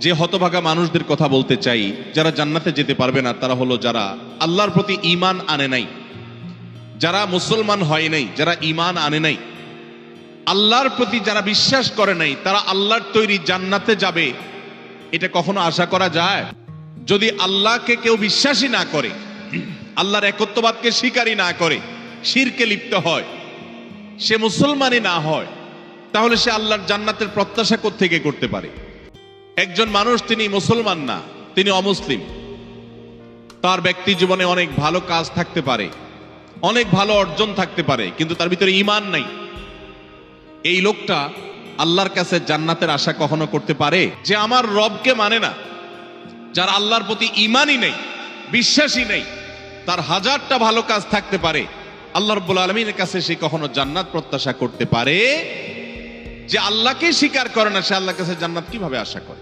যে হতভাগা মানুষদের কথা বলতে চাই, যারা জান্নাতে যেতে পারবে না তারা হলো যারা আল্লাহর প্রতি ঈমান আনে নাই, যারা মুসলমান হয় নাই, যারা ঈমান আনে নাই, আল্লাহর প্রতি যারা বিশ্বাস করে নাই, তারা আল্লাহর তৈরি জান্নাতে যাবে এটা কখনো আশা করা যায়? যদি আল্লাহকে কেউ বিশ্বাসী না করে, আল্লাহর একত্ববাদকে স্বীকারই না করে, শিরকে লিপ্ত হয়, সে মুসলমানই না হয়, তাহলে সে আল্লাহর জান্নাতের প্রত্যাশা কোত্থেকে করতে পারে? একজন মানুষ তিনি মুসলমান না, তিনি অমুসলিম, তার ব্যক্তি জীবনে অনেক ভালো কাজ থাকতে পারে, অনেক ভালো অর্জন থাকতে পারে, কিন্তু তার ভিতরে ঈমান নাই। এই লোকটা আল্লাহর কাছে জান্নাতের আশা কখনো করতে পারে? যে আমার রবকে মানে না, যার আল্লাহর প্রতি ঈমানই নেই, বিশ্বাসই নেই, তার হাজারটা ভালো কাজ থাকতে পারে, আল্লাহ রাব্বুল আলামিনের কাছে সে কখনো জান্নাত প্রত্যাশা করতে পারে? যে আল্লাহকে স্বীকার করে না, সে আল্লাহর কাছে জান্নাত কিভাবে আশা করে?